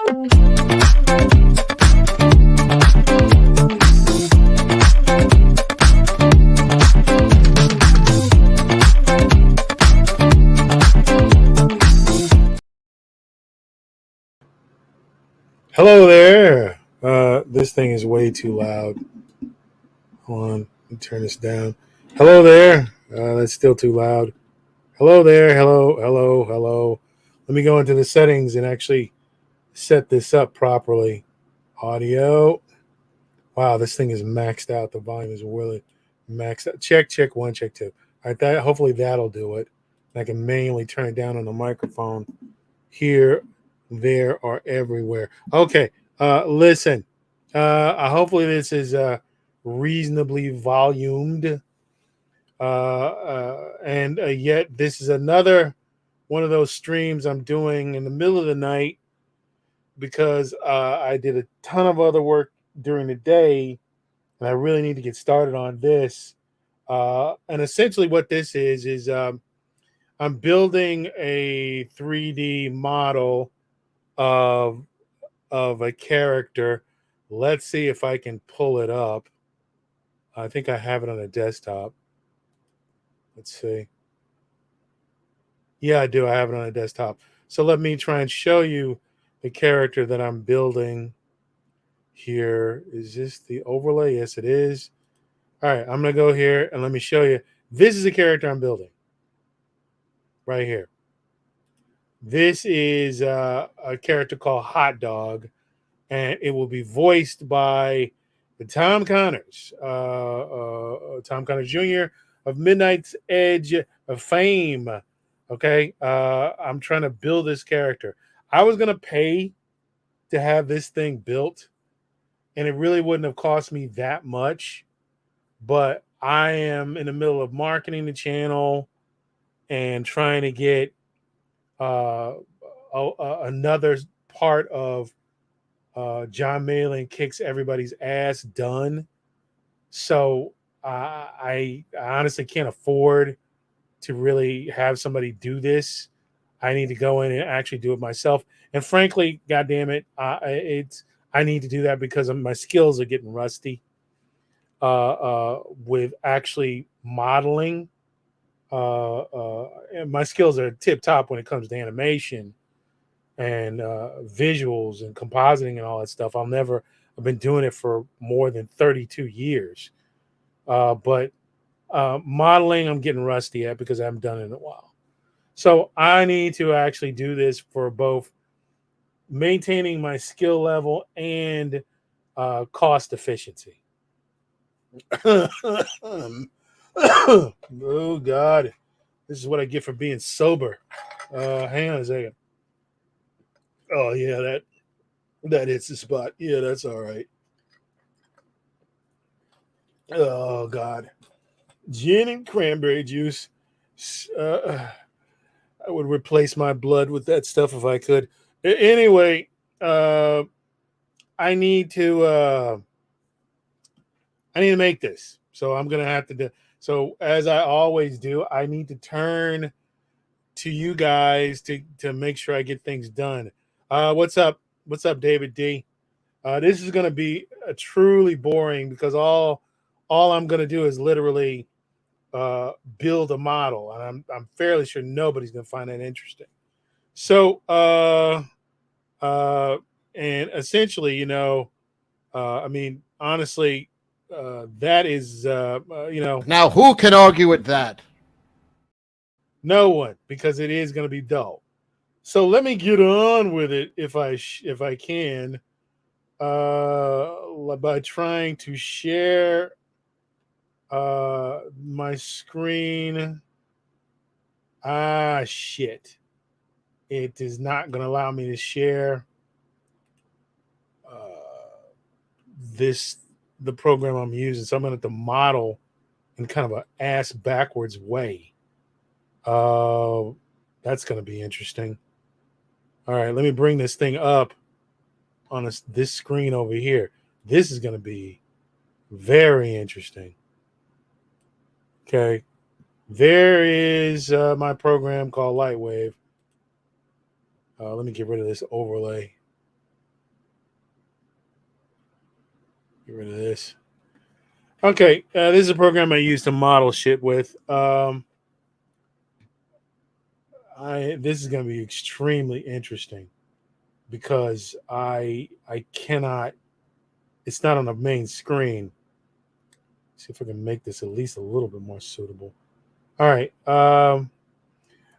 Hello there. This thing is way too loud. Hold on, let me turn this down. Hello there. That's still too loud. Hello there. Hello, hello, hello. Let me go into the settings and actually set this up properly. Audio. Wow, this thing is maxed out. The volume is really maxed out. Check one, check two. All right, hopefully that'll do it. I can manually turn it down on the microphone here, there, or everywhere. Okay, listen. Hopefully this is reasonably volumed. And yet this is another one of those streams I'm doing in the middle of the night because I did a ton of other work during the day, and I really need to get started on this. And essentially, what this is I'm building a 3D model of a character. Let's see if I can pull it up. I think I have it on a desktop. Let's see. Yeah, I do. I have it on a desktop. So let me try and show you the character that I'm building here. Is this the overlay? Yes, it is. All right, I'm going to go here and let me show you. This is the character I'm building right here. This is a character called Hot Dog, and it will be voiced by Tom Connors, Tom Connors Jr. of Midnight's Edge of Fame. Okay, I'm trying to build this character. I was gonna pay to have this thing built, and it really wouldn't have cost me that much. But I am in the middle of marketing the channel and trying to get another part of John Malin kicks everybody's ass done. So I honestly can't afford to really have somebody do this. I need to go in and actually do it myself. And frankly, goddamn it, I need to do that because my skills are getting rusty with actually modeling. And my skills are tip top when it comes to animation and visuals and compositing and all that stuff. I've been doing it for more than 32 years. But modeling, I'm getting rusty at because I haven't done it in a while. So I need to actually do this for both maintaining my skill level and cost efficiency. Oh, God. This is what I get for being sober. Hang on a second. Oh, yeah, that hits the spot. Yeah, that's all right. Oh, God. Gin and cranberry juice. I would replace my blood with that stuff if I could. Anyway, I need to make this. So I'm gonna have to do. So as I always do, I need to turn to you guys to make sure I get things done. What's up? What's up, David D? This is gonna be truly boring because all I'm gonna do is literally build a model, and I'm fairly sure nobody's gonna find that interesting. So and essentially, I mean, honestly, that is, Now, who can argue with that? no one, because it is going to be dull. So let me get on with it if I can, by trying to share my screen. Shit! It is not going to allow me to share the program I'm using, so I'm going to have to model in kind of an ass backwards way. That's going to be interesting. All right, let me bring this thing up on this screen over here. This is going to be very interesting. Okay, there is my program called Lightwave. Let me get rid of this overlay. Get rid of this. Okay, this is a program I use to model shit with. This is going to be extremely interesting because I cannot. It's not on the main screen. See if I can make this at least a little bit more suitable. All right.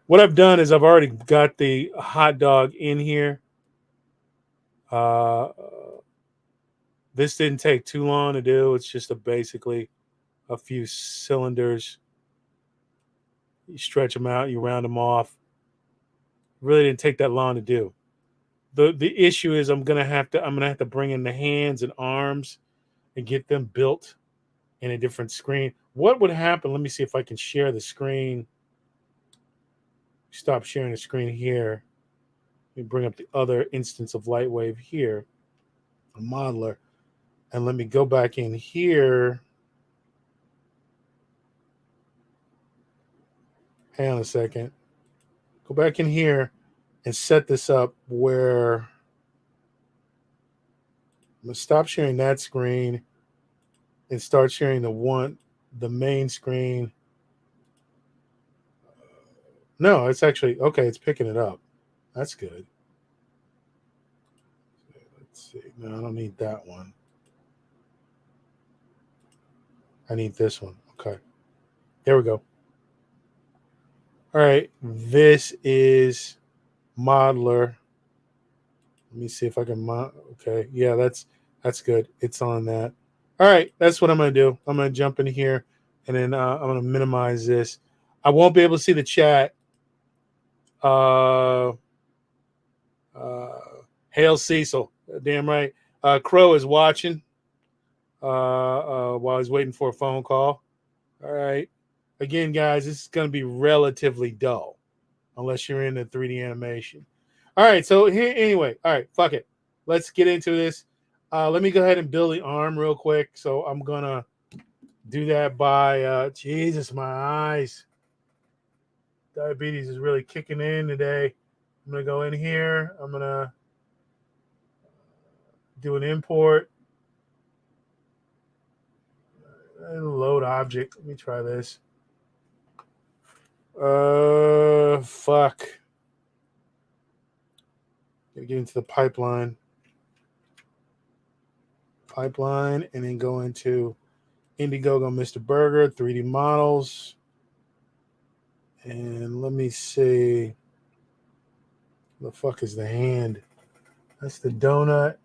What I've done is I've already got the hot dog in here. Uh, this didn't take too long to do. It's just basically a few cylinders. You stretch them out, you round them off. Really didn't take that long to do. The issue is I'm gonna have to bring in the hands and arms and get them built in a different screen. What would happen? Let me see if I can share the screen. Stop sharing the screen here. Let me bring up the other instance of Lightwave here, a modeler, and let me go back in here. Hang on a second. Go back in here and set this up where I'm gonna stop sharing that screen and start sharing the main screen. No, it's actually okay. It's picking it up. That's good. Let's see. No, I don't need that one. I need this one. Okay. There we go. All right. This is modeler. Let me see if I can okay. Yeah, that's good. It's on that. All right. That's what I'm gonna do. I'm gonna jump in here and then I'm gonna minimize this. I won't be able to see the chat. Uh uh Hail Cecil. Damn right. Crow is watching while he's waiting for a phone call. All right. Again, guys, this is going to be relatively dull unless you're into 3D animation. All right. So here, anyway. All right. Fuck it. Let's get into this. Let me go ahead and build the arm real quick. So I'm gonna do that by Jesus, my eyes. Diabetes is really kicking in today. I'm gonna go in here. I'm gonna do an import. Load object. Let me try this. Fuck. Gotta get into the pipeline. Pipeline, and then go into Indiegogo Mr. Burger, 3D models. And let me see. The fuck is the hand? That's the donut.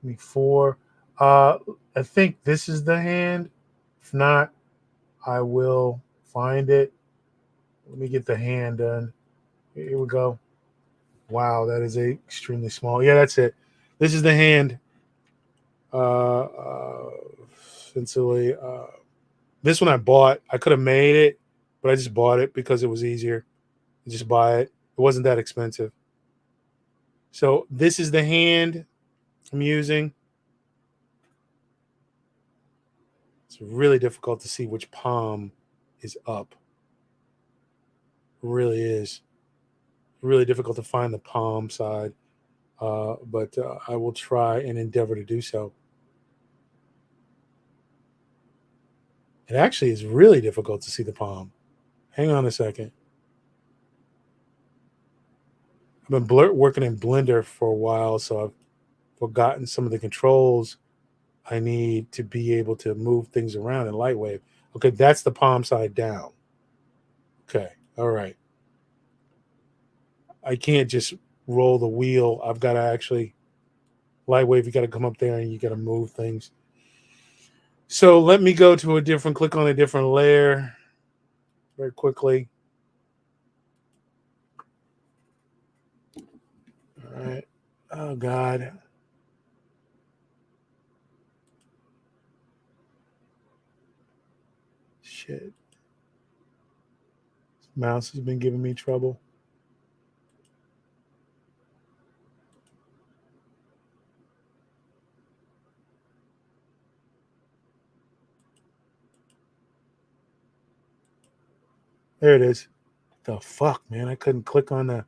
Give me 4. I think this is the hand. If not, I will find it. Let me get the hand done. Here we go. Wow, that is extremely small. Yeah, that's it. This is the hand. Essentially, this one I bought. I could have made it, but I just bought it because it was easier. Just buy it. It wasn't that expensive. So this is the hand I'm using. It's really difficult to see which palm is up. It really is. Really difficult to find the palm side, but I will try and endeavor to do so. It actually is really difficult to see the palm. Hang on a second. I've been working in Blender for a while, so I've forgotten some of the controls I need to be able to move things around in Lightwave. Okay, that's the palm side down. Okay, all right. I can't just roll the wheel. I've got to actually Lightwave. You got to come up there and you got to move things. So let me go to click on a different layer very quickly. All right. Oh God. Shit. This mouse has been giving me trouble. There it is. The fuck, man! I couldn't click on the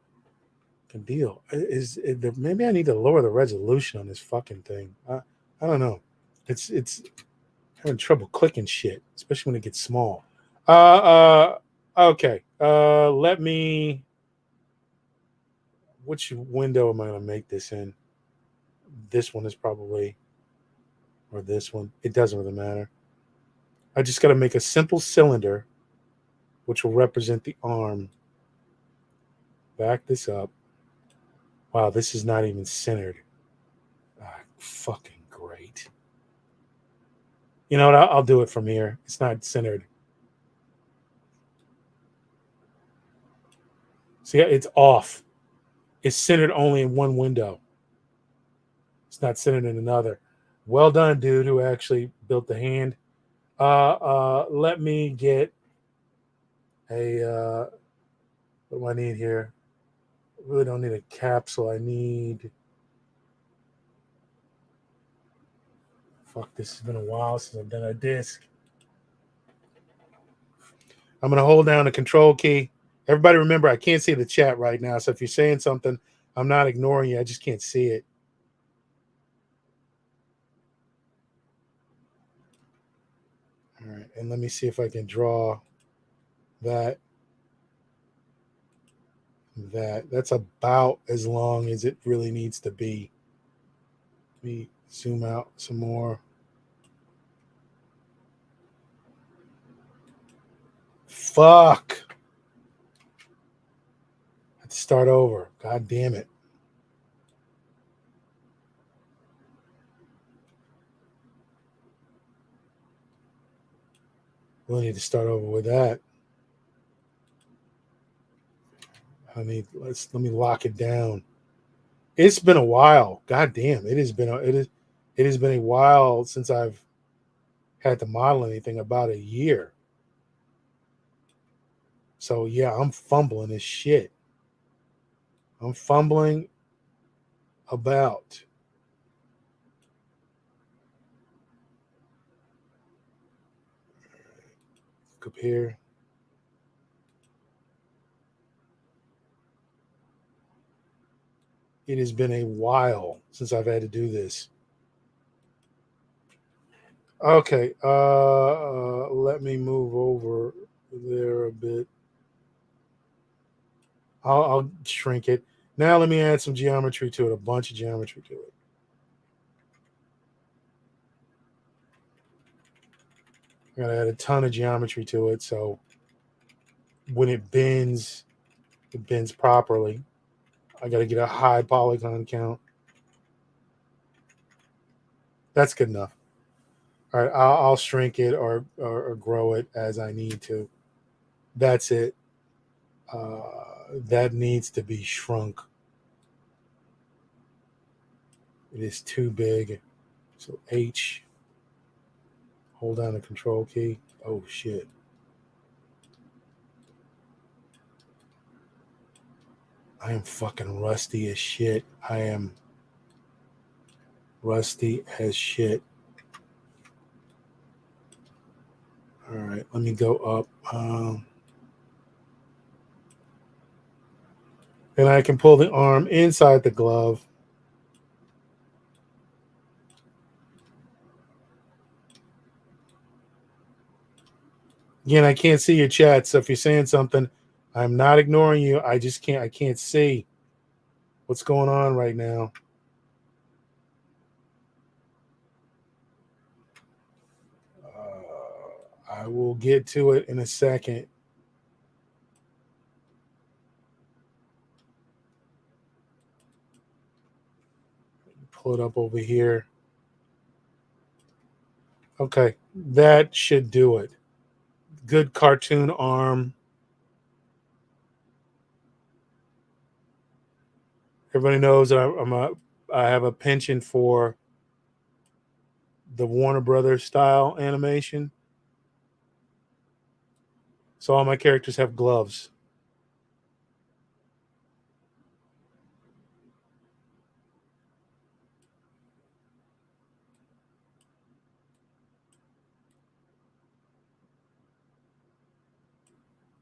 deal. Maybe I need to lower the resolution on this fucking thing. I don't know. It's having trouble clicking shit, especially when it gets small. Okay. Let me. Which window am I going to make this in? This one is probably, or this one. It doesn't really matter. I just got to make a simple cylinder, which will represent the arm. Back this up. Wow, this is not even centered. Fucking great. You know what? I'll do it from here. It's not centered. See, it's off. It's centered only in one window. It's not centered in another. Well done, dude, who actually built the hand. Let me get a. What do I need here? I really don't need a capsule. I need. Fuck, this has been a while since I've done a disc. I'm going to hold down the control key. Everybody remember, I can't see the chat right now. So if you're saying something, I'm not ignoring you. I just can't see it. All right. And let me see if I can draw that. That's about as long as it really needs to be. Let me zoom out some more. Fuck. I have to start over. God damn it. We'll need to start over with that. Let me lock it down. It's been a while. God damn. It has been a while since I've had to model anything, about a year. So yeah, I'm fumbling as shit. I'm fumbling about. Look up here. It has been a while since I've had to do this. Okay, let me move over there a bit. I'll shrink it. Now let me add some geometry to it, a bunch of geometry to it. I gotta add a ton of geometry to it, so when it bends properly. I gotta get a high polygon count. That's good enough. All right, I'll shrink it or grow it as I need to. That's it. That needs to be shrunk. It is too big. So H, hold down the control key. Oh shit. I am fucking rusty as shit. I am rusty as shit. All right, let me go up. And I can pull the arm inside the glove. Again, I can't see your chat, so if you're saying something, I'm not ignoring you. I can't see what's going on right now. I will get to it in a second. Pull it up over here. Okay, that should do it. Good cartoon arm. Everybody knows that I have a penchant for the Warner Brothers style animation. So all my characters have gloves.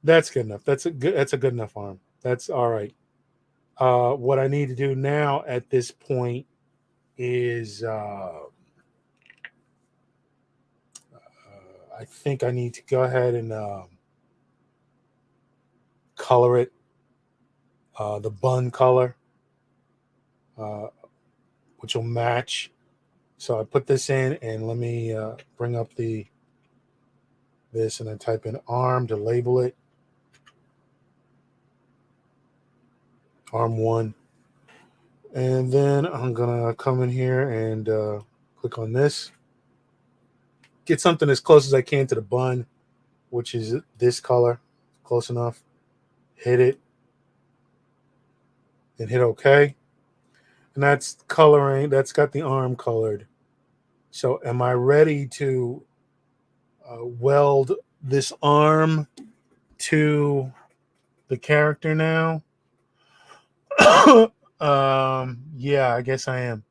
That's good enough. That's a good enough arm. That's all right. What I need to do now at this point is I think I need to go ahead and color it, the bun color, uh, which will match. So I put this in, and let me bring up this, and then type in arm to label it. Arm 1. And then I'm going to come in here and click on this. Get something as close as I can to the bun, which is this color. Close enough. Hit it. And hit OK. And that's coloring. That's got the arm colored. So am I ready to weld this arm to the character now? Yeah, I guess I am.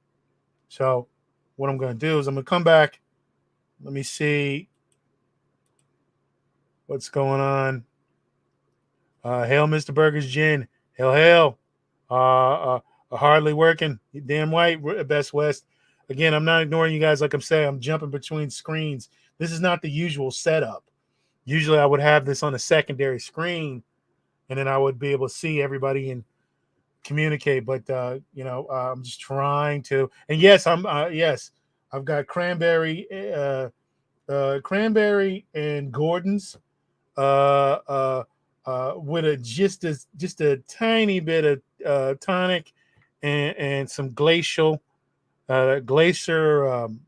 So what I'm going to do is I'm going to come back. Let me see what's going on. Hail, Mr. Burger's Gin. Hail, hail. Hardly working. You damn white, Best West. Again, I'm not ignoring you guys. Like I'm saying, I'm jumping between screens. This is not the usual setup. Usually I would have this on a secondary screen, and then I would be able to see everybody and communicate. But I'm just trying to. And yes, I've got cranberry and Gordon's with just a tiny bit of tonic and some glacier bottled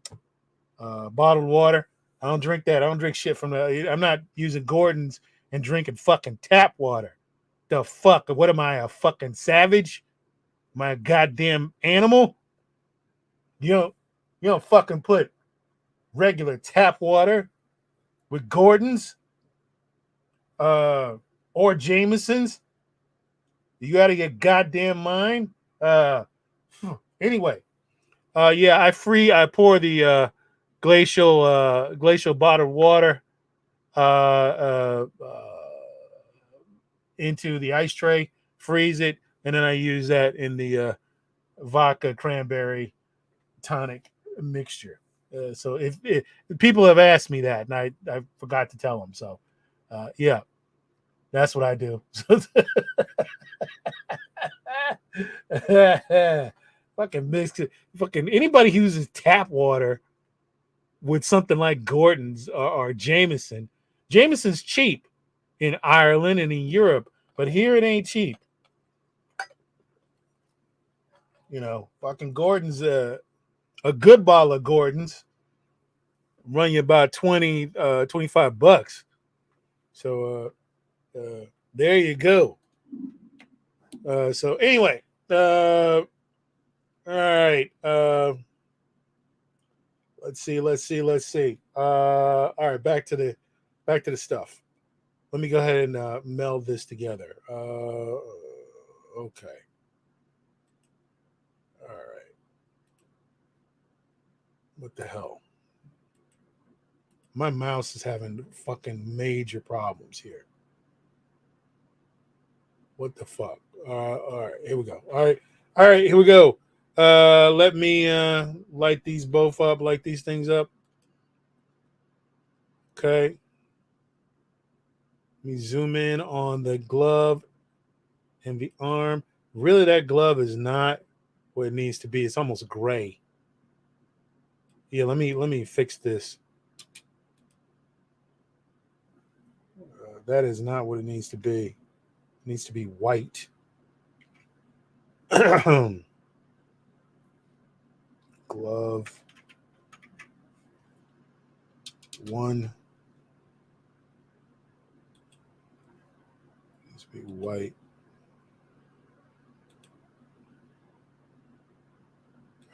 water. I don't drink that. I don't drink shit from the. I'm not using Gordon's and drinking fucking tap water. The fuck? What am I, a fucking savage? Am I a goddamn animal? You don't fucking put regular tap water with Gordon's or Jameson's. You out of your goddamn mind? Anyway, yeah, I pour the glacial bottled water into the ice tray, freeze it, and then I use that in the vodka cranberry tonic mixture. So if people have asked me that, and I forgot to tell them, so yeah, that's what I do. Fucking mix it. Fucking anybody who uses tap water with something like Gordon's or Jameson. Jameson's cheap in Ireland and in Europe, but here it ain't cheap. Fucking Gordon's a good bottle of Gordon's run you about 25 bucks. So there you go. So anyway, all right. Let's see. All right, back to the stuff. Let me go ahead and meld this together. Okay. All right. What the hell? My mouse is having fucking major problems here. What the fuck? All right, here we go. All right, here we go. Let me light these both up, light these things up. Okay. Let me zoom in on the glove and the arm. Really, that glove is not what it needs to be. It's almost gray. Yeah, let me fix this. That is not what it needs to be. It needs to be white. Glove 1 needs to be white.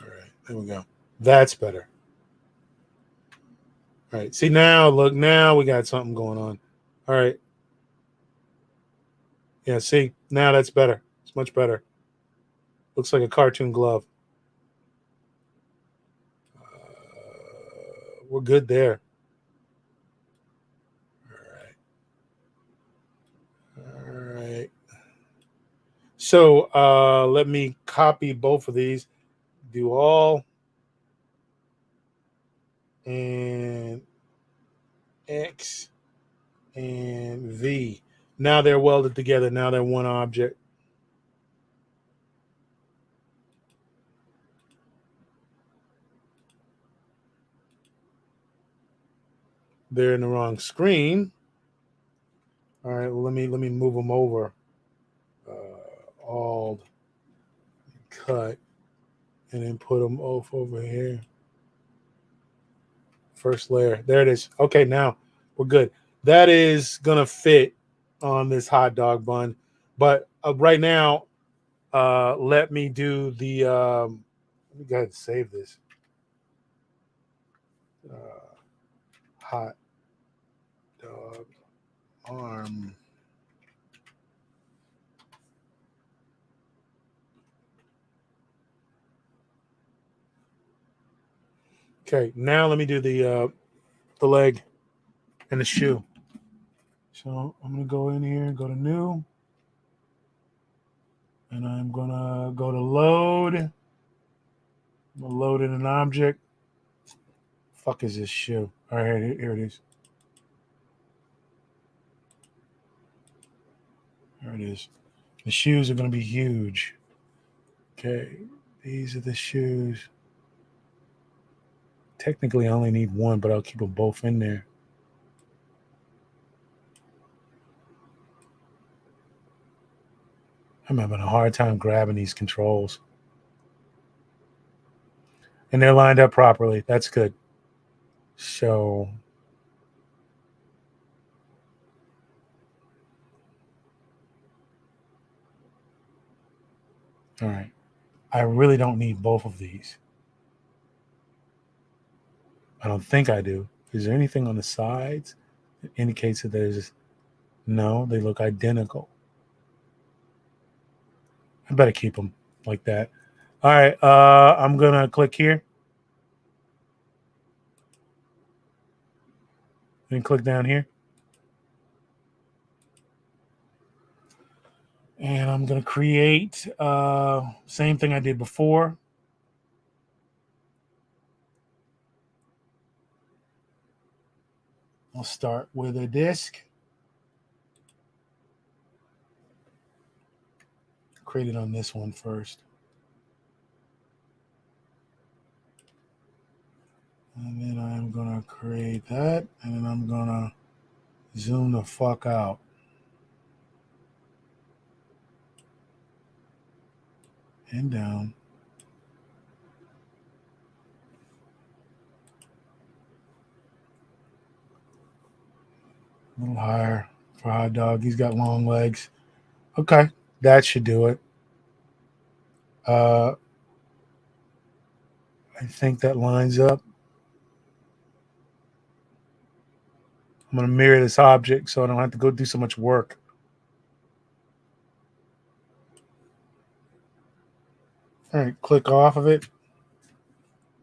All right, there we go. That's better. All right, see now, look, now we got something going on. All right. Yeah, see, now that's better. It's much better. Looks like a cartoon glove. We're good there. All right. So let me copy both of these. Do all. And X, and V. Now they're welded together. Now they're one object. They're in the wrong screen. All right, well, let me move them over. Alt cut and then put them off over here. First layer. There it is. Okay, now we're good. That is gonna fit on this hot dog bun. But right now, let me do the. Let me go ahead and save this. Hot dog arm. Okay, now let me do the leg and the shoe. So I'm gonna go in here, go to new, and I'm gonna go to load. I'm gonna load in an object. Fuck is this shoe? All right, here it is. There it is. The shoes are gonna be huge. Okay, these are the shoes. Technically, I only need one, but I'll keep them both in there. I'm having a hard time grabbing these controls. And they're lined up properly. That's good. So, all right. I really don't need both of these. I don't think I do. Is there anything on the sides that indicates that there's no? They look identical. I better keep them like that. All right. I'm gonna click here and click down here, and I'm gonna create same thing I did before. I'll start with a disk. Create it on this one first. And then I'm going to create that. And then I'm going to zoom the fuck out. And down. A little higher for hot dog. He's got long legs. Okay, that should do it. I think that lines up. I'm going to mirror this object so I don't have to go do so much work. All right, click off of it.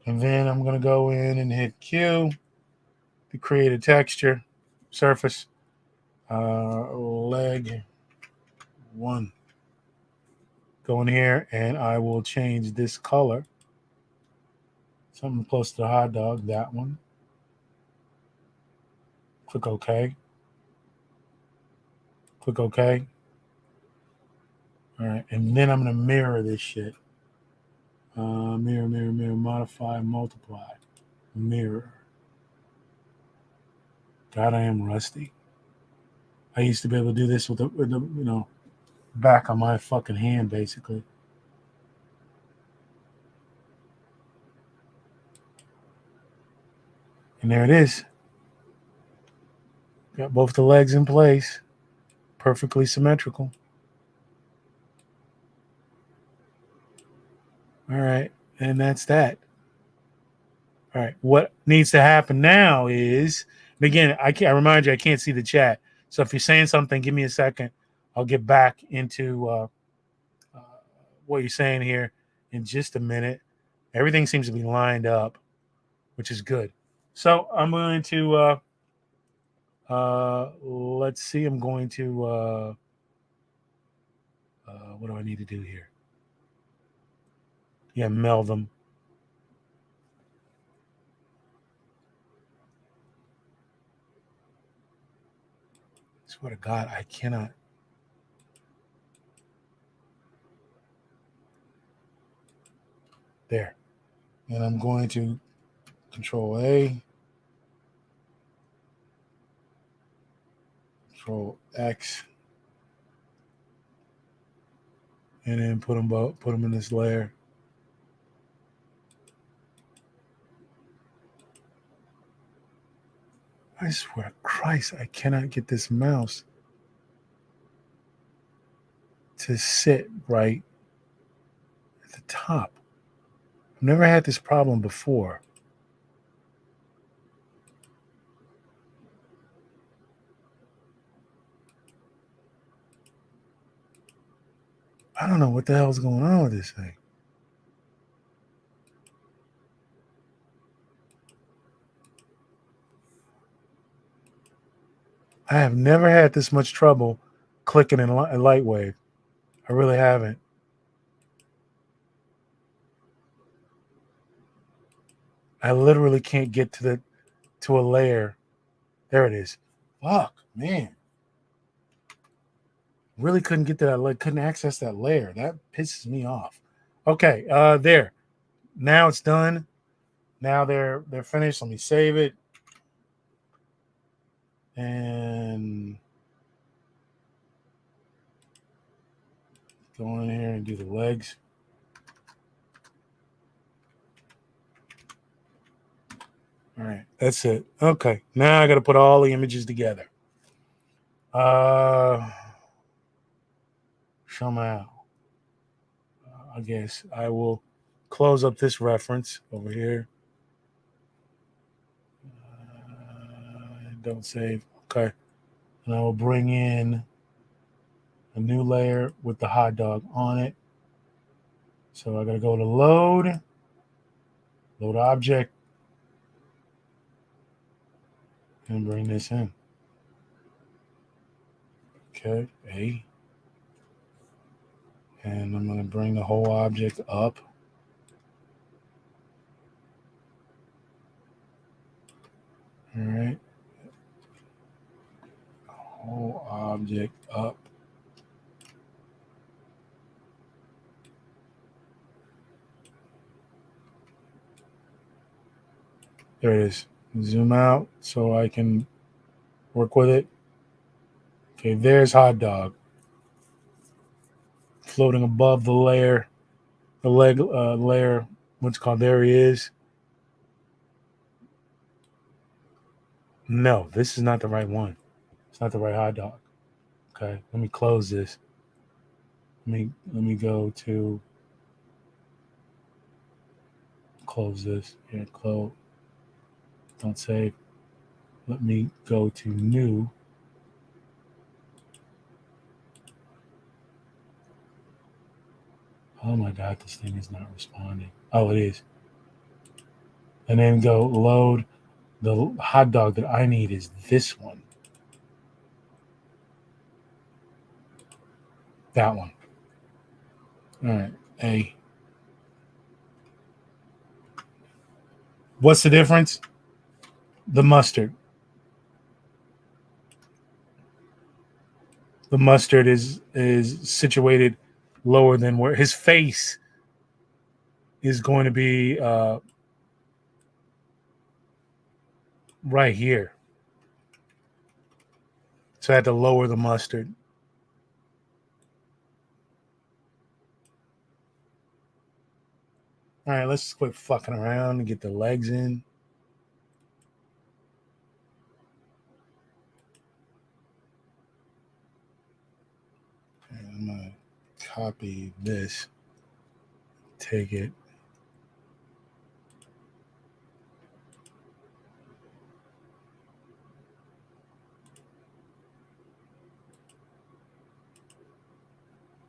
And then I'm going to go in and hit Q to create a texture surface. Leg 1. Go in here and I will change this color. Something close to the hot dog, that one. Click OK. Click OK. All right, and then I'm going to mirror this shit. Mirror, modify, multiply. Mirror. God, I am rusty. I used to be able to do this with the back of my fucking hand, basically. And there it is. Got both the legs in place. Perfectly symmetrical. All right, and that's that. All right, what needs to happen now is, and again, I remind you, I can't see the chat. So if you're saying something, give me a second. I'll get back into what you're saying here in just a minute. Everything seems to be lined up, which is good. So I'm going to let's see. I'm going to what do I need to do here? Yeah, meld them. swear to God, I cannot. There. And I'm going to Control A, Control X, and then put them in this layer. I swear to Christ, I cannot get this mouse to sit right at the top. I've never had this problem before. I don't know what the hell's going on with this thing. I have never had this much trouble clicking in Lightwave. I really haven't. I literally can't get to a layer. There it is. Fuck, man. Really couldn't get to that. Couldn't access that layer. That pisses me off. Okay, there. Now it's done. Now they're finished. Let me save it. And go in here and do the legs. All right, that's it. Okay, now I got to put all the images together. Somehow, I guess I will close up this reference over here. Don't save. Okay, and I will bring in a new layer with the hot dog on it. So I got to go to load object, and bring this in. Okay, A. And I'm going to bring the whole object up. All right. Whole object up. There it is. Zoom out so I can work with it. Okay, there's hot dog floating above the layer, the leg layer. What's called? There he is. No, this is not the right one. It's not the right hot dog. Okay, let me close this. Let me go to close this. Here, close. Don't save. Let me go to new. Oh my God, this thing is not responding. Oh, it is. And then go load. The hot dog that I need is this one. That one. All right. A. What's the difference? The mustard. The mustard is situated lower than where his face is going to be right here. So I had to lower the mustard. All right, let's quit fucking around and get the legs in. And I'm going to copy this, take it.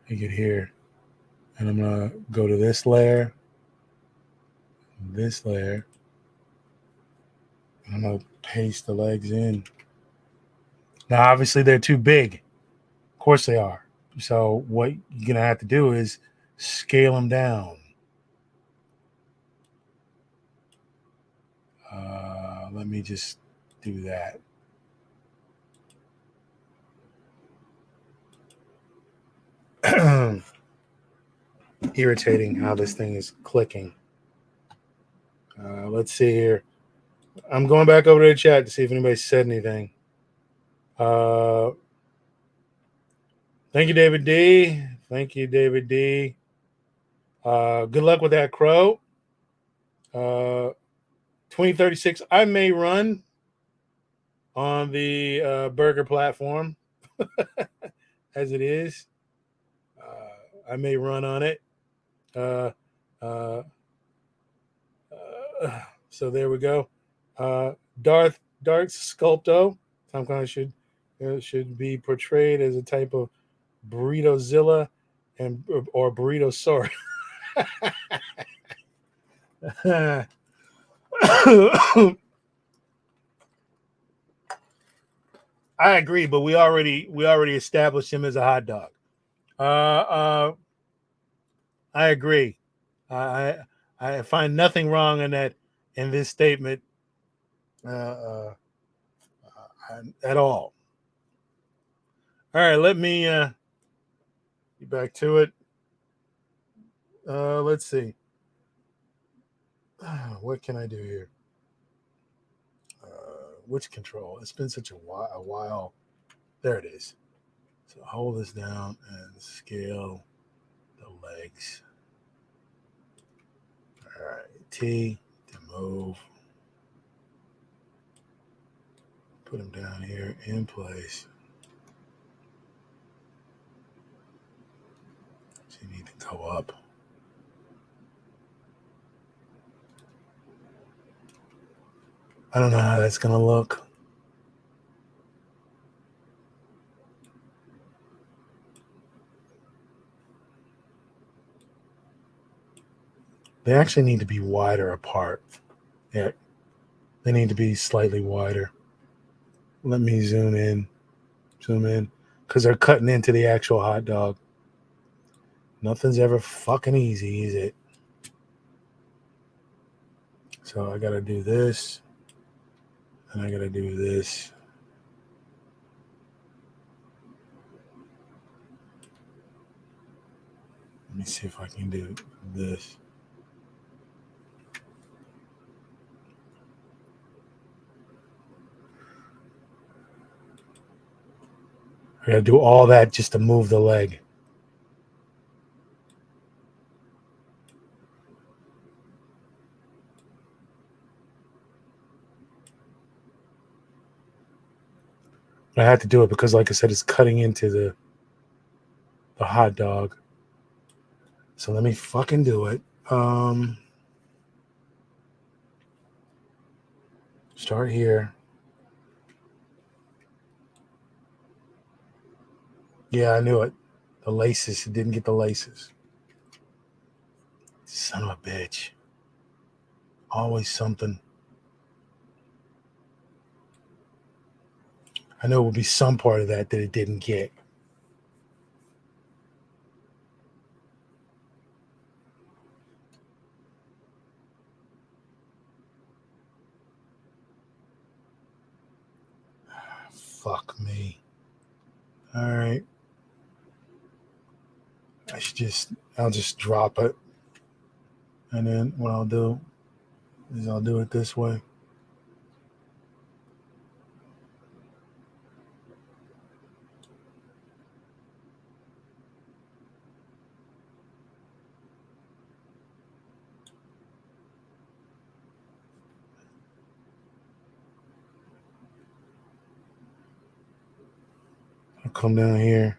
Take it here. And I'm going to go to this layer, and I'm going to paste the legs in. Now, obviously, they're too big. Of course they are. So what you're going to have to do is scale them down. Let me just do that. irritating how this thing is clicking. Let's see here. I'm going back over to the chat to see if anybody said anything. Thank you, David D. Thank you, David D. Good luck with that, Crow. 2036. I may run on the burger platform as it is. I may run on it. Uh, uh, so there we go. Darth Sculpto. Some kind of should be portrayed as a type of burritozilla or burrito sorry. I agree, but we already established him as a hot dog. I agree. I find nothing wrong in that in this statement at all. All right, let me get back to it. Let's see. What can I do here? Which control? It's been such a while. There it is. So hold this down and scale the legs. All right, T to move. Put them down here in place. So you need to go up. I don't know how that's going to look. They actually need to be wider apart. Yeah, they need to be slightly wider. Let me zoom in, because they're cutting into the actual hot dog. Nothing's ever fucking easy, is it? So I got to do this, and I got to do this. Let me see if I can do this. I got to do all that just to move the leg. I had to do it because, like I said, it's cutting into the hot dog. So let me fucking do it. Start here. Yeah, I knew it. The laces. It didn't get the laces. Son of a bitch. Always something. I know it would be some part of that it didn't get. Fuck me. All right. I'll just drop it. And then what I'll do is I'll do it this way. I'll come down here.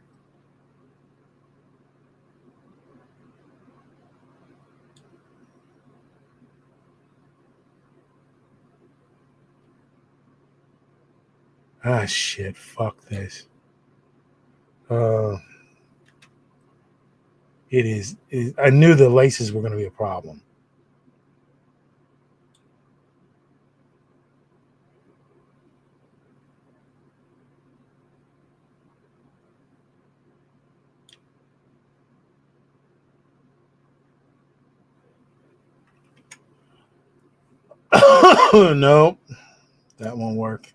Ah, shit. Fuck this. It is. I knew the laces were going to be a problem. No, that won't work.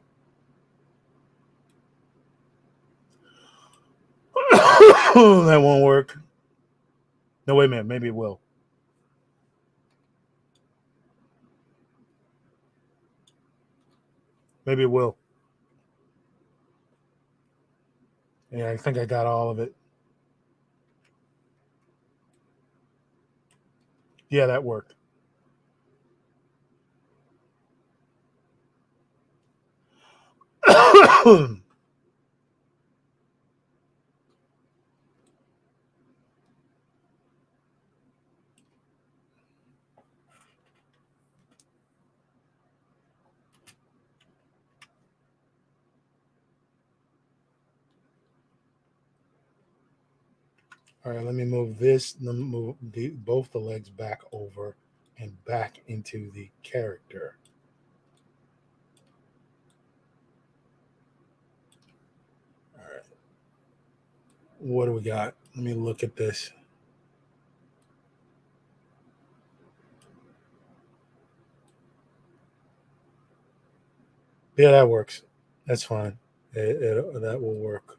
That won't work. No, wait a minute. Maybe it will. Maybe it will. Yeah, I think I got all of it. Yeah, that worked. All right, let me move this. Let me move both the legs back over and back into the character. All right. What do we got? Let me look at this. Yeah, that works. That's fine. That will work.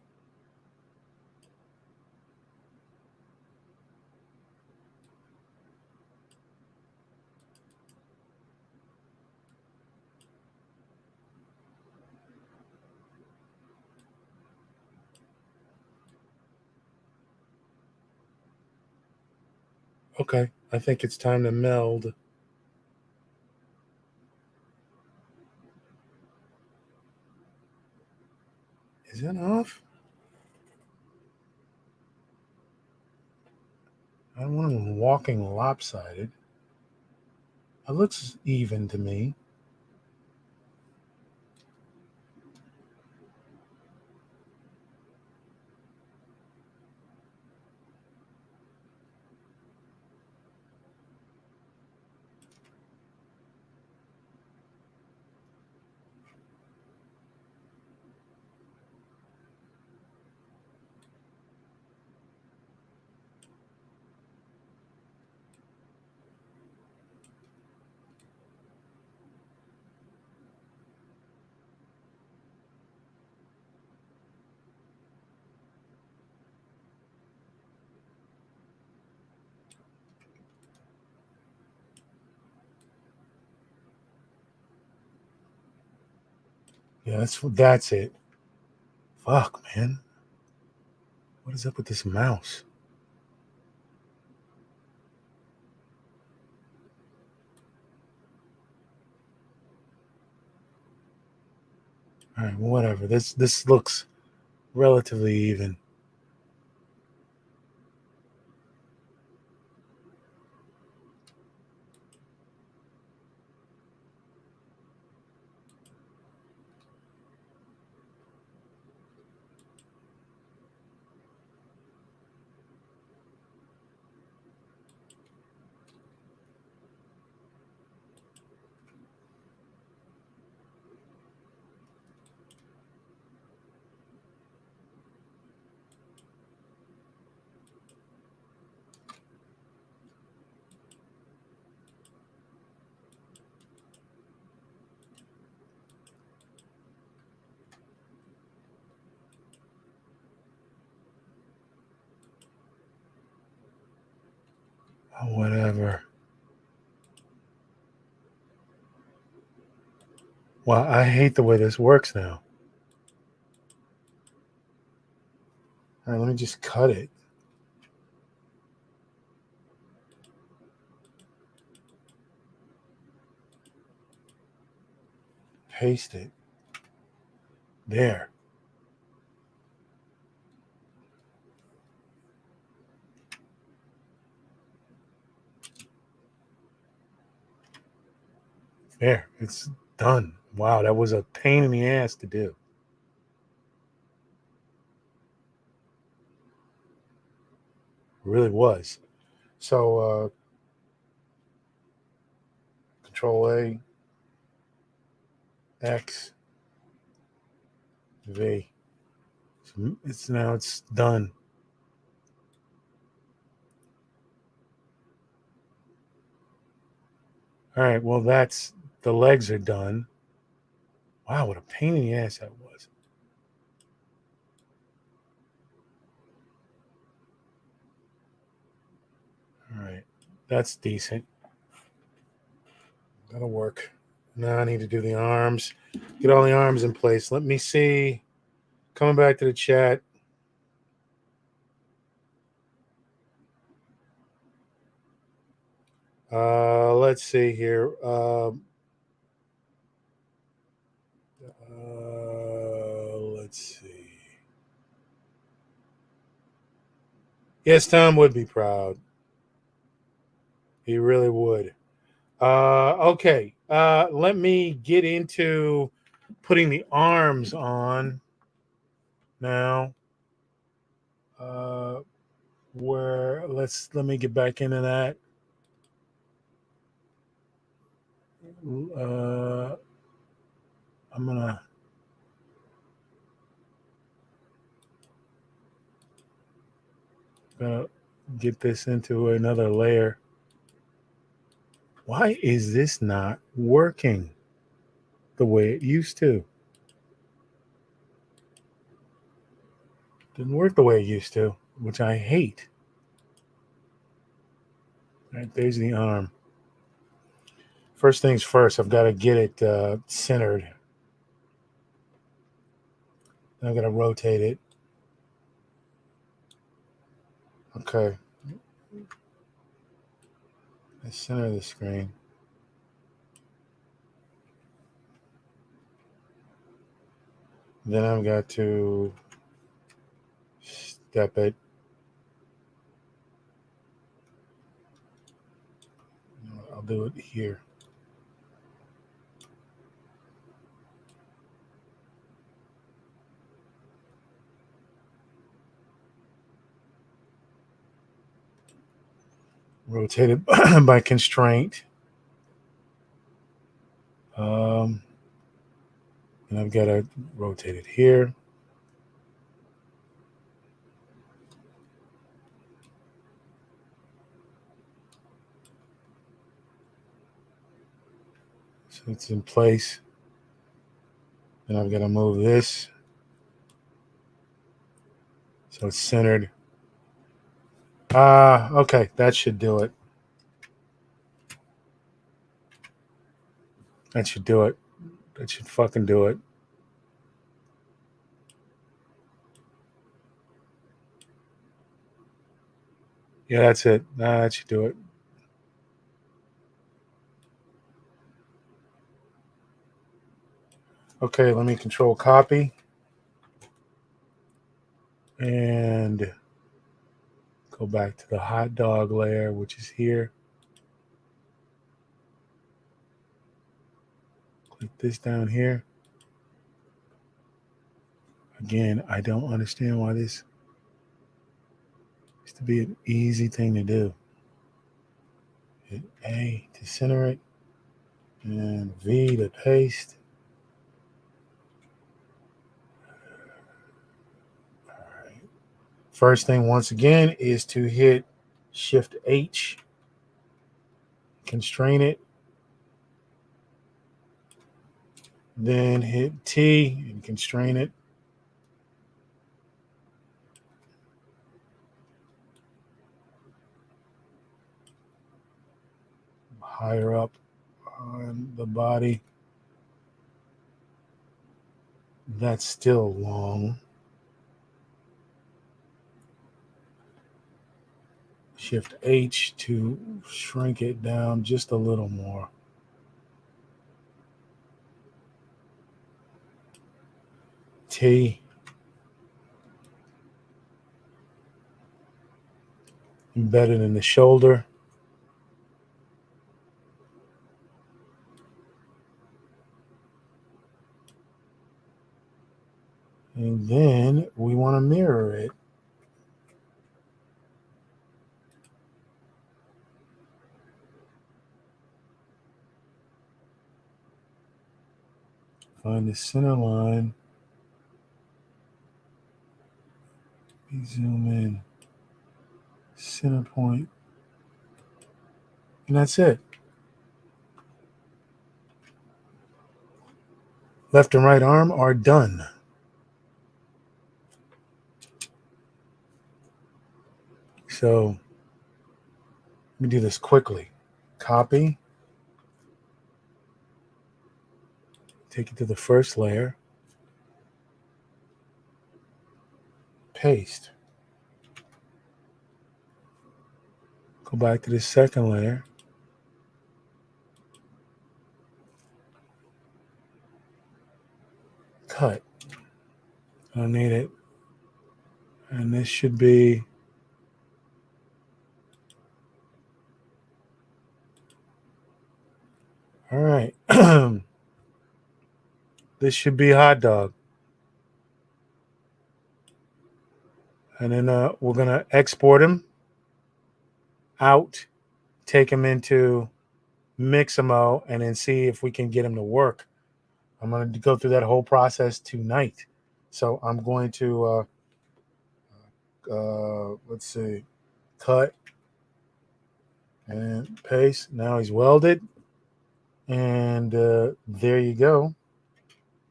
Okay, I think it's time to meld. Is it off? I don't want him walking lopsided. It looks even to me. Yeah, that's it. Fuck, man. What is up with this mouse? All right, whatever. This looks relatively even. Oh, whatever. Well, I hate the way this works now. All right, let me just cut it. Paste it. There. There. It's done. Wow, that was a pain in the ass to do. It really was. So, Control A, X, V. So it's done. All right, well, the legs are done. Wow, what a pain in the ass that was. That's decent. That'll work. Now I need to do the arms. Get all the arms in place. Let me see. Coming back to the chat. Let's see here. Let's see. Yes, Tom would be proud. He really would. Okay. Let me get into putting the arms on now. Let me get back into that. I'm gonna get this into another layer. Why is this not working the way it used to? Didn't work the way it used to, which I hate. All right, there's the arm. First things first, I've got to get it centered. I'm going to rotate it. Okay. The center of the screen. Then I've got to step it. I'll do it here. Rotated by constraint. And I've got to rotate it here. So it's in place. Then I've got to move this so it's centered. Okay, that should do it. That should do it. That should fucking do it. Yeah, that's it. That should do it. Okay, let me control copy. And go back to the hot dog layer, which is here. Click this down here. Again, I don't understand why this used to be an easy thing to do. Hit A to center it, and V to paste. All right. First thing, once again, is to hit Shift H, constrain it, then hit T and constrain it. Higher up on the body. That's still long. Shift H to shrink it down just a little more. T. Embedded in the shoulder. And then we want to mirror it. Find the center line. Zoom in. Center point. And that's it. Left and right arm are done. So Let me do this quickly. Copy. Take it to the first layer. Paste. Go back to the second layer. Cut. I don't need it. And this should be all right. This should be hot dog. And then we're going to export him out, take him into Mixamo, and then see if we can get him to work. I'm going to go through that whole process tonight. So I'm going to, let's see, cut and paste. Now he's welded. And there you go.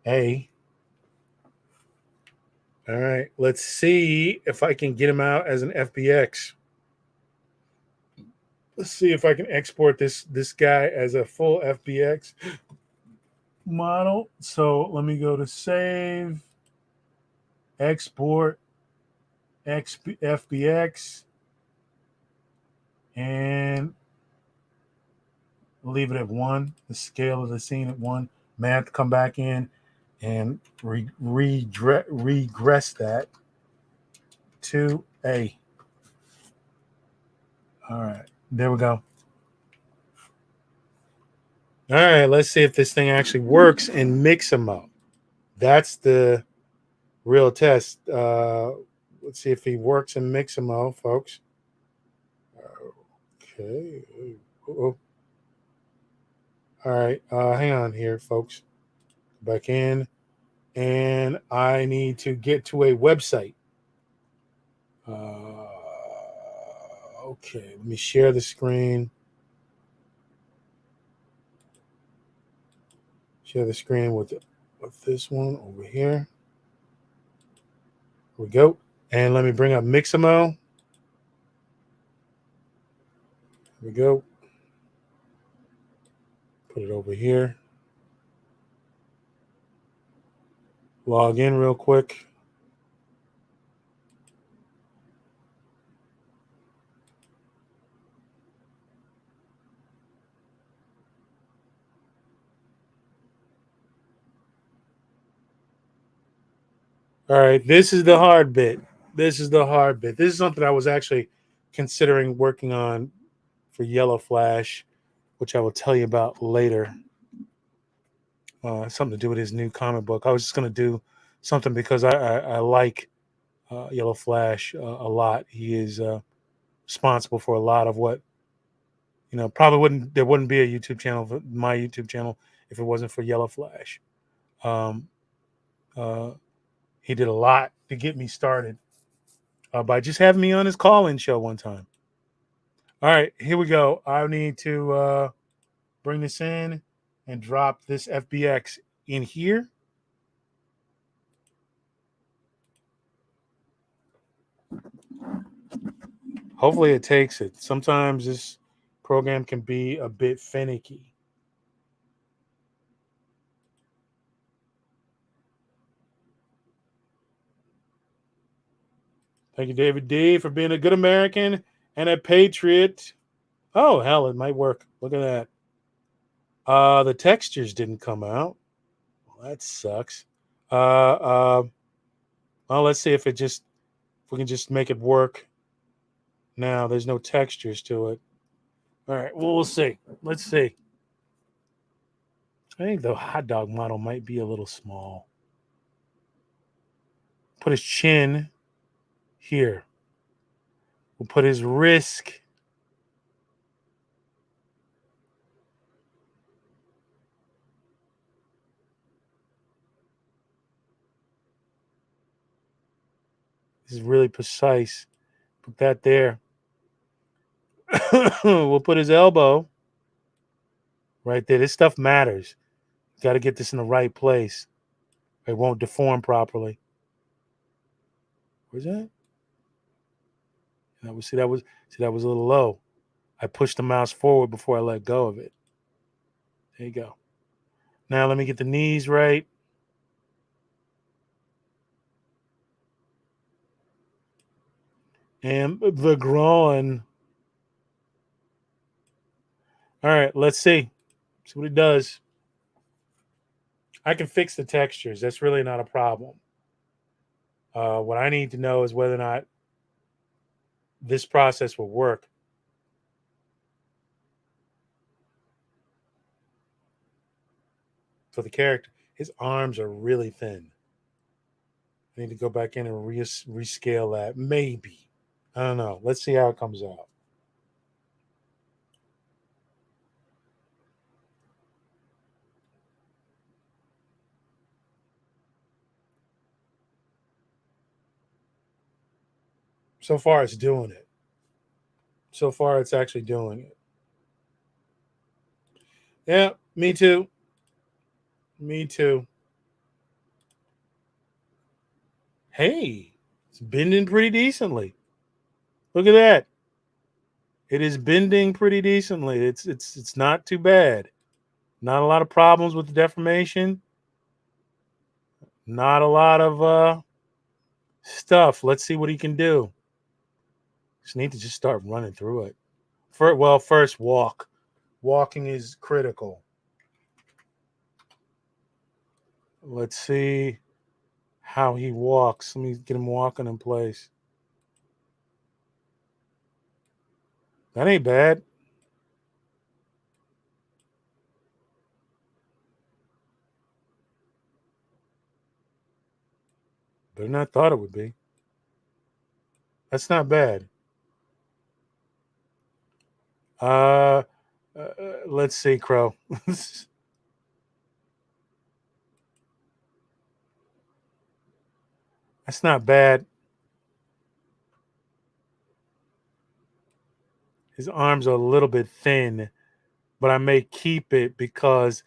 A. All right, let's see if I can get him out as an FBX. Let's see if I can export this guy as a full FBX model. So let me go to save, export, FBX, and leave it at 1. The scale of the scene at 1. May have to come back in and regress that to A. All right, there we go. All right, let's see if this thing actually works in Mixamo. That's the real test. Let's see if he works in Mixamo, folks. Okay. Uh-oh. All right, hang on here, folks. Back in, and I need to get to a website. Okay, let me share the screen. Share the screen with this one over here. Here we go. And let me bring up Mixamo. Here we go. Put it over here. Log in real quick. All right, this is the hard bit. This is something I was actually considering working on for Yellow Flash, which I will tell you about later. Something to do with his new comic book. I was just going to do something because I like Yellow Flash a lot. He is responsible for a lot of what, probably there wouldn't be a YouTube channel, my YouTube channel, if it wasn't for Yellow Flash. Um, he did a lot to get me started by just having me on his call-in show one time. All right, here we go. I need to bring this in and drop this FBX in here. Hopefully it takes it. Sometimes this program can be a bit finicky. Thank you, David D., for being a good American and a patriot. Oh, hell, it might work. Look at that. The textures didn't come out. Well, that sucks. Well, let's see if we can just make it work. Now, there's no textures to it. All right, well, we'll see. Let's see. I think the hot dog model might be a little small. Put his chin here. We'll put his wrist. This is really precise. Put that there. We'll put his elbow right there. This stuff matters. Got to get this in the right place. It won't deform properly. Where's that? That was a little low. I push the mouse forward before I let go of it. There you go. Now let me get the knees right. And the groin. All right, let's see. See what it does. I can fix the textures. That's really not a problem. What I need to know is whether or not this process will work for the character. His arms are really thin. I need to go back in and rescale that. Maybe. I don't know. Let's see how it comes out. So far, it's doing it. So far, it's actually doing it. Yeah, me too. Me too. Hey, it's bending pretty decently. Look at that. It is bending pretty decently. It's not too bad. Not a lot of problems with the deformation. Not a lot of stuff. Let's see what he can do. Just need to just start running through it. First walk. Walking is critical. Let's see how he walks. Let me get him walking in place. That ain't bad. Better than I thought it would be. That's not bad. Uh, let's see, Crow. That's not bad. His arms are a little bit thin, but I may keep it because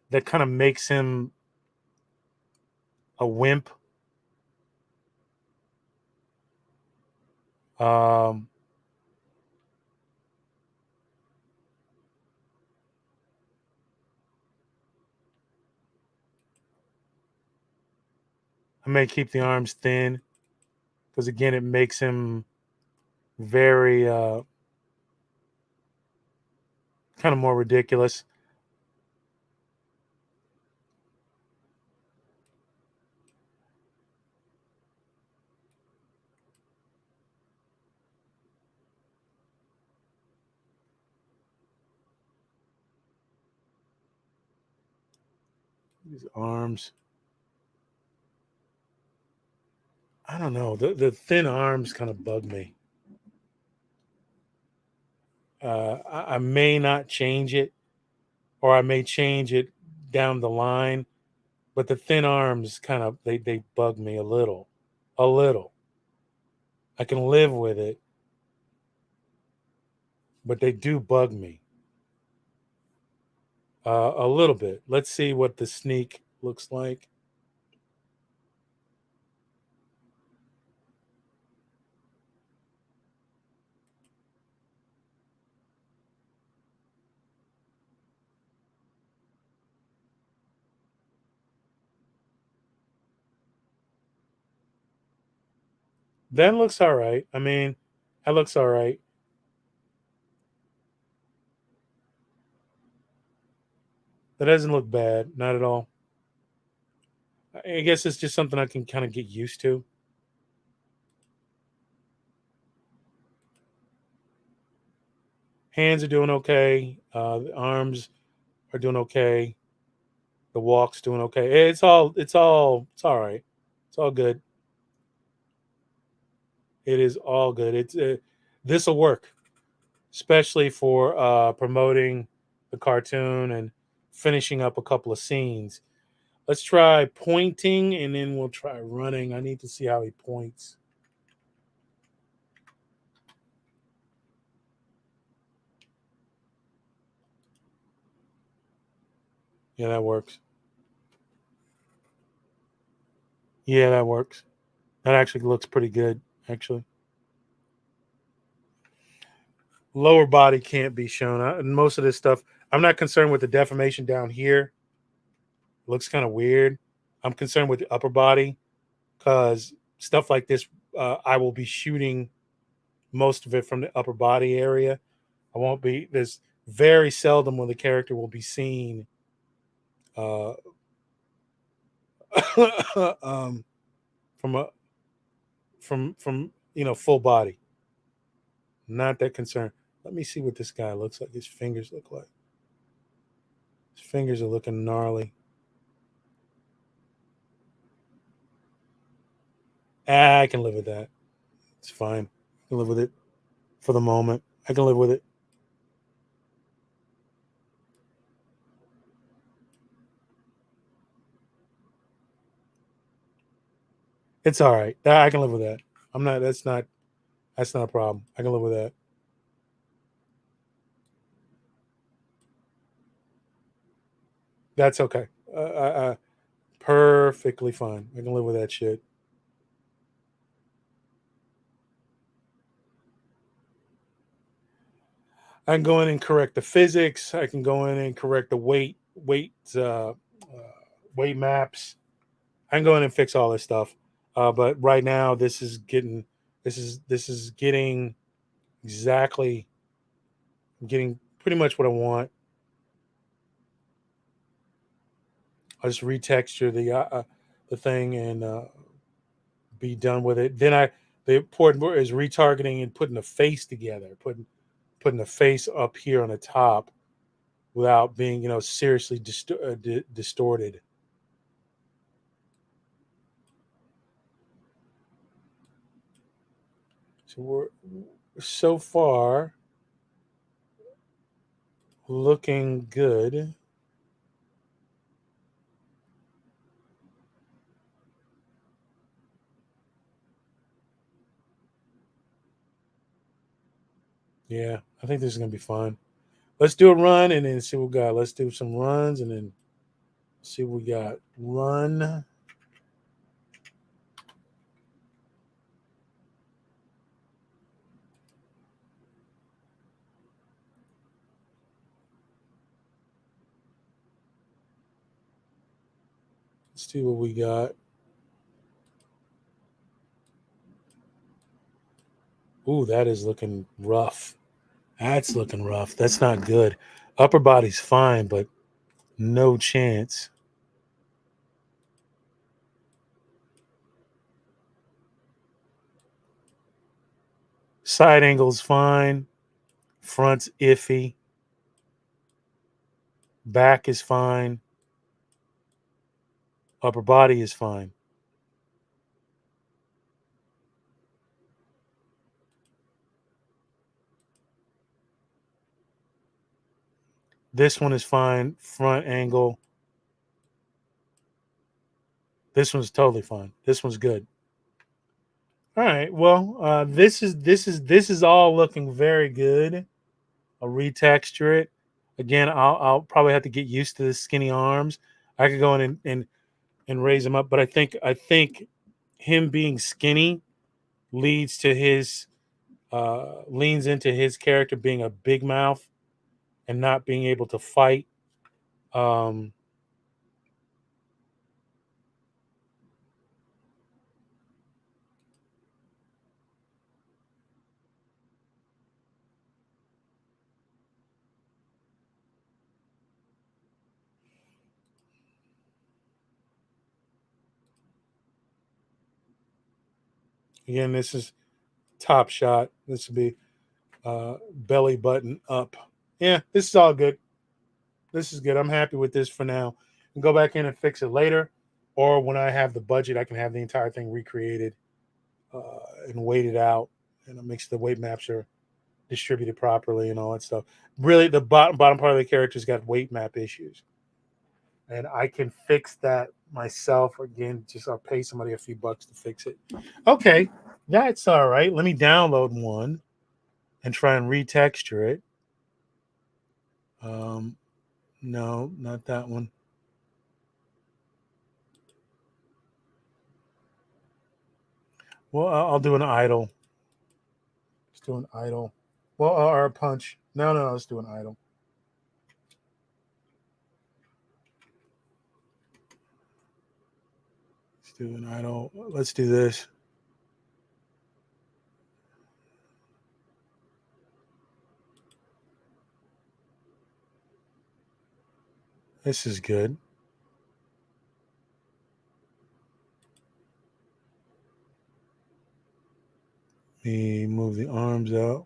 that kind of makes him a wimp. Um, I may keep the arms thin because again, it makes him very kind of more ridiculous. These arms. I don't know. The thin arms kind of bug me. I may not change it, or I may change it down the line. But the thin arms kind of they bug me a little, a little. I can live with it, but they do bug me a little bit. Let's see what the sneak looks like. That looks all right. I mean, that looks all right. That doesn't look bad, not at all. I guess it's just something I can kind of get used to. Hands are doing okay. The arms are doing okay. The walk's doing okay. It's all right. It's all good. It is all good. This will work, especially for promoting the cartoon and finishing up a couple of scenes. Let's try pointing and then we'll try running. I need to see how he points. Yeah, that works. Yeah, that works. That actually looks pretty good, actually. Lower body can't be shown. And most of this stuff, I'm not concerned with the deformation down here. It looks kind of weird. I'm concerned with the upper body because stuff like this, I will be shooting most of it from the upper body area. I won't be. There's very seldom when the character will be seen uh, um, from a from full body. Not that concerned. Let me see what this guy looks like. His fingers look like. His fingers are looking gnarly. I can live with that. It's fine. I can live with it for the moment. I can live with it. It's all right. I can live with that. I'm not. That's not a problem. I can live with that. That's okay. Perfectly fine. I can live with that shit. I can go in and correct the physics. I can go in and correct the weight maps. I can go in and fix all this stuff. But right now, this is getting exactly getting pretty much what I want. I just retexture the thing and be done with it. Then the important part is retargeting and putting the face together, putting the face up here on the top without being seriously distorted. So we're so far looking good. Yeah, I think this is gonna be fun. Let's do a run and then see what we got. Let's do some runs and then see what we got. Run. Let's see what we got. Ooh, that is looking rough. That's looking rough. That's not good. Upper body's fine, but no chance. Side angle's fine. Front's iffy. Back is fine. Upper body is fine. This one is fine. Front angle. This one's totally fine. This one's good. All right. Well, this is all looking very good. I'll retexture it. Again, I'll probably have to get used to the skinny arms. I could go in and raise them up, but I think him being skinny leads to his leans into his character being a big mouth and not being able to fight. Um, Again, this is top shot. This would be belly button up. Yeah, this is all good. This is good. I'm happy with this for now. And go back in and fix it later, or when I have the budget, I can have the entire thing recreated and weighted out, and make sure the weight maps are distributed properly and all that stuff. Really, the bottom part of the character's got weight map issues, and I can fix that myself. Again, just I'll pay somebody a few bucks to fix it. Okay, that's all right. Let me download one and try and retexture it. Um, no, not that one. Well, I'll do an idle. Just do an idle. Well, or a punch. No, no, let's do an idle. Let's do an idle. Let's do this. This is good. Me move the arms out.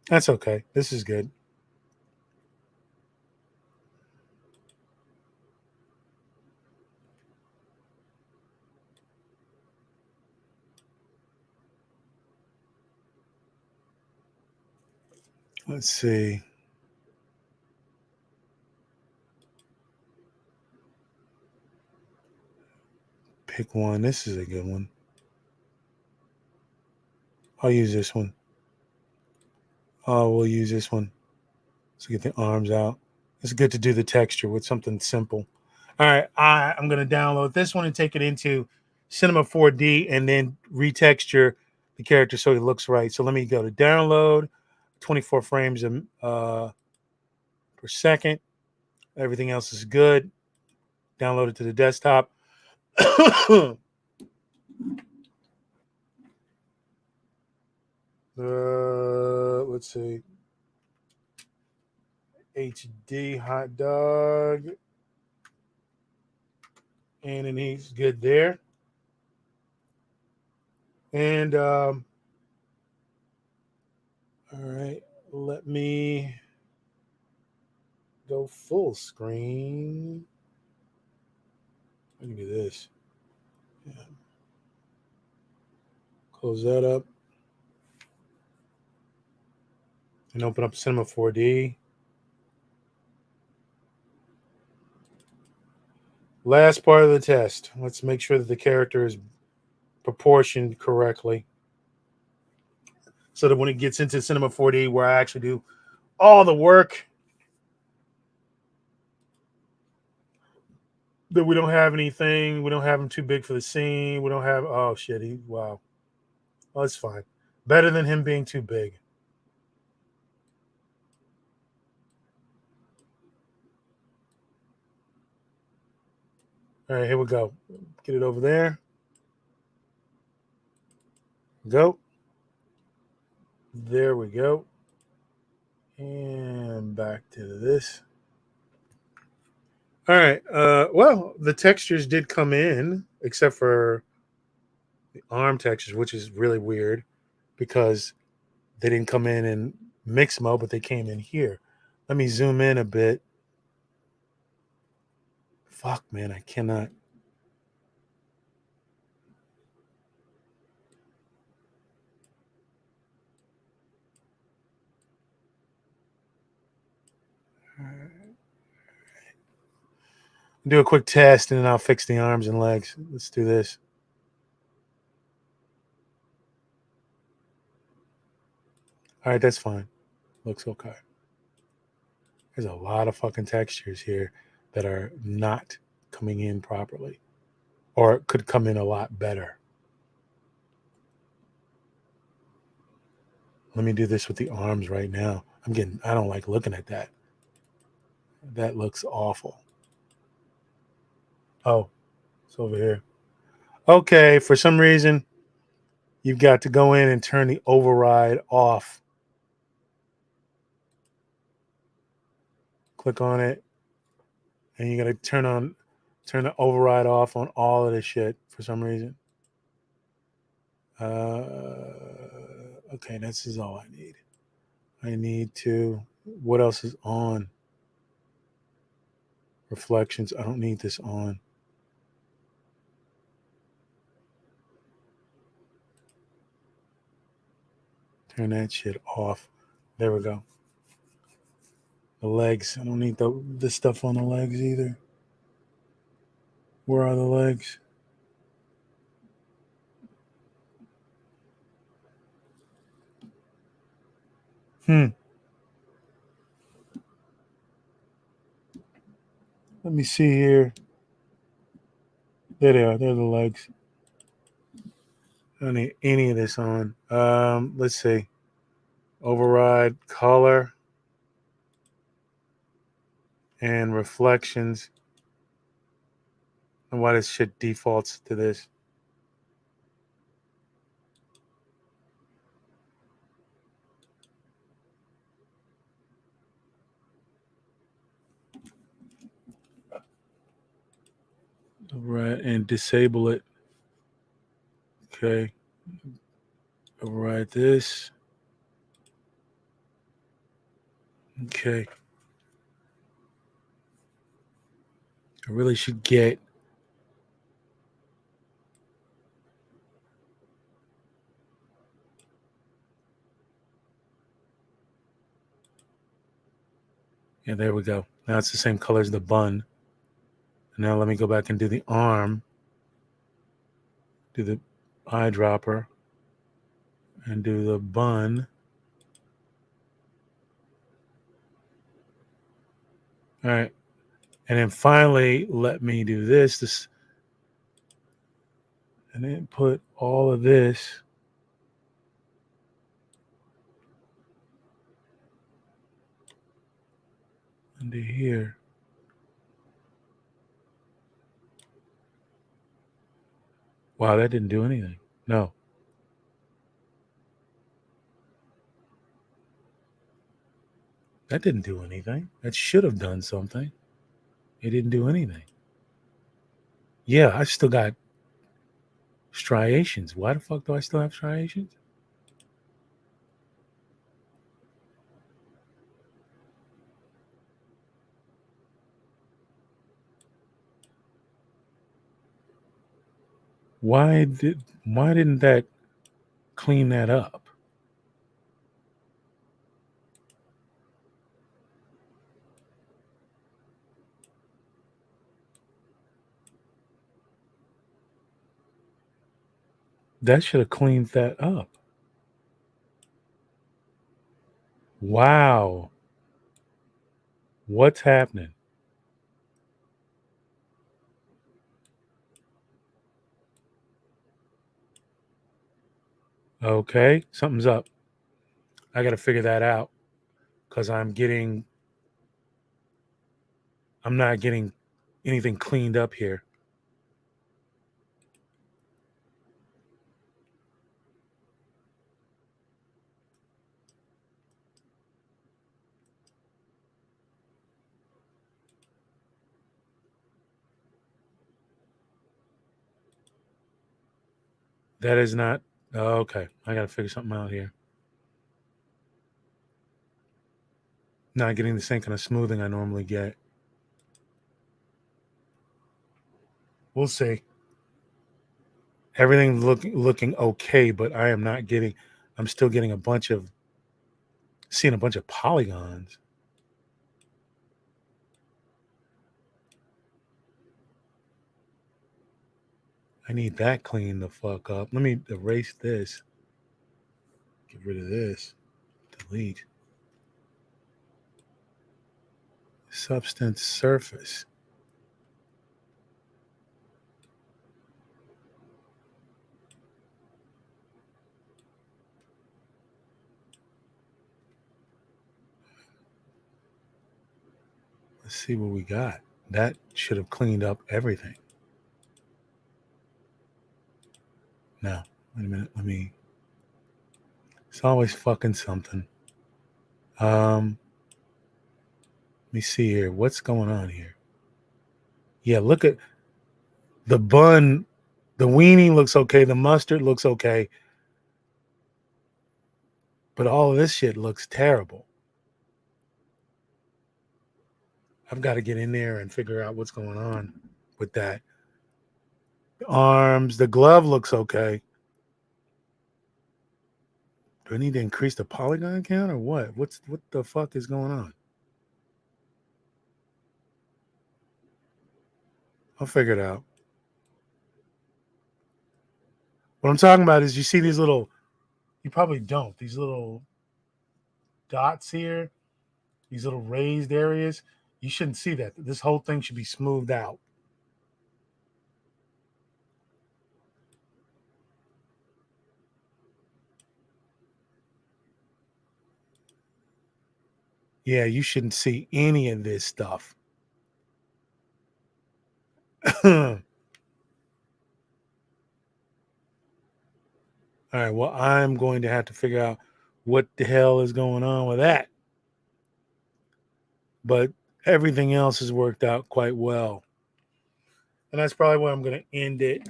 That's okay. This is good. Let's see. Pick one. This is a good one. I'll use this one. Oh, we'll use this one. Let's get the arms out. It's good to do the texture with something simple. All right, I'm going to download this one and take it into Cinema 4D and then retexture the character so it looks right. So let me go to download, 24 frames per second. Everything else is good. Download it to the desktop. Let's see. HD hot dog. And then he's good there. And all right, let me go full screen. I can do this. Yeah. Close that up and open up Cinema 4D. Last part of the test. Let's make sure that the character is proportioned correctly so that when it gets into Cinema 4D, where I actually do all the work, that we don't have anything. We don't have him too big for the scene. We don't have, oh shit, wow. Oh, that's fine. Better than him being too big. All right, here we go. Get it over there. Go. There we go. And back to this. All right. Well, the textures did come in, except for the arm textures, which is really weird because they didn't come in mix mode, but they came in here. Let me zoom in a bit. Fuck, man, I cannot. Do a quick test and then I'll fix the arms and legs. Let's do this. All right, that's fine. Looks okay. There's a lot of fucking textures here that are not coming in properly or could come in a lot better. Let me do this with the arms right now. I don't like looking at that. That looks awful. Oh, it's over here. Okay, for some reason, you've got to go in and turn the override off. Click on it, and you got to turn the override off on all of this shit for some reason. Okay, this is all I need. I need to. What else is on? Reflections. I don't need this on. Turn that shit off. There we go. The legs. I don't need the stuff on the legs either. Where are the legs? Hmm. Let me see here. There they are. There are the legs. I don't need any of this on. Let's see. Override color and reflections. And why this shit defaults to this. Override and disable it. Okay. Override this. Okay. I really should get yeah, there we go. Now it's the same color as the bun. Now let me go back and do the arm. Do the eyedropper. And do the bun. All right. And then finally, let me do this. And then put all of this into here. Wow, that didn't do anything. No. That didn't do anything. That should have done something. It didn't do anything. Yeah, I still got striations. Why the fuck do I still have striations? Why didn't that clean that up? That should have cleaned that up. Wow. What's happening? Okay, something's up. I got to figure that out because I'm not getting anything cleaned up here. That is not okay. I got to figure something out here. Not getting the same kind of smoothing I normally get. We'll see. Everything looking okay, but I am not getting. I'm still getting seeing a bunch of polygons. I need that cleaned the fuck up. Let me erase this. Get rid of this. Delete. Substance surface. Let's see what we got. That should have cleaned up everything. Now, wait a minute. It's always fucking something. Let me see here. What's going on here? Yeah, look at the bun. The weenie looks okay. The mustard looks okay. But all of this shit looks terrible. I've got to get in there and figure out what's going on with that. The arms, the glove looks okay. Do I need to increase the polygon count or what? What the fuck is going on? I'll figure it out. What I'm talking about is you see these little, you probably don't, these little dots here, these little raised areas. You shouldn't see that. This whole thing should be smoothed out. Yeah, you shouldn't see any of this stuff. All right, well, I'm going to have to figure out what the hell is going on with that. But everything else has worked out quite well. And that's probably where I'm going to end it,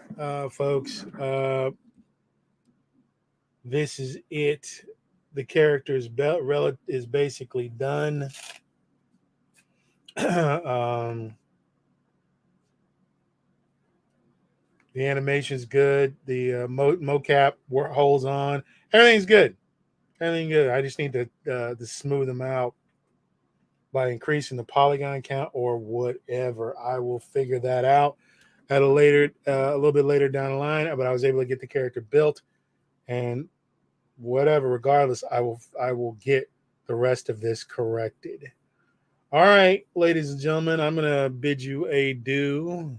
folks. This is it. The character is basically done. The animation's good. The mocap holds on. Everything's good. Everything good. I just need to smooth them out by increasing the polygon count or whatever. I will figure that out at a little bit later down the line. But I was able to get the character built, and whatever. Regardless, I will get the rest of this corrected. All right, ladies and gentlemen, I'm gonna bid you adieu.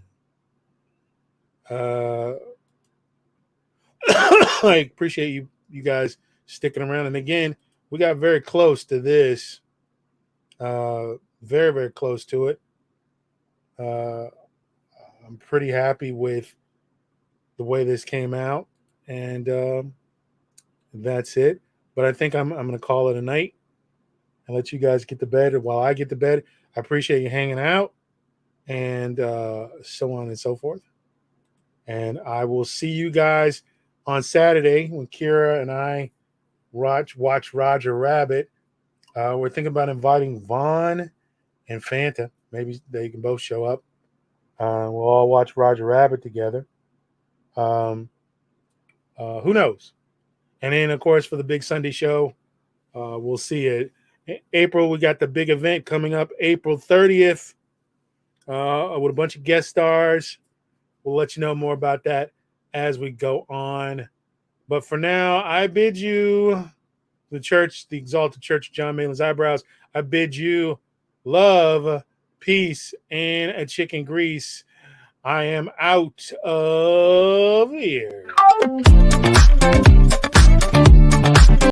I appreciate you guys sticking around. And again, we got very close to this. Very, very close to it. I'm pretty happy with the way this came out. And that's it. But I think I'm going to call it a night and let you guys get to bed. And while I get to bed, I appreciate you hanging out and so on and so forth. And I will see you guys on Saturday when Kira and I watch Roger Rabbit. We're thinking about inviting Vaughn and Fanta. Maybe they can both show up. We'll all watch Roger Rabbit together. Who knows? And then, of course, for the big Sunday show, we'll see it. April, we got the big event coming up April 30th with a bunch of guest stars. We'll let you know more about that as we go on. But for now, I bid you, the church, the exalted church of John Malin's eyebrows, I bid you love, peace, and a chicken grease. I am out of here.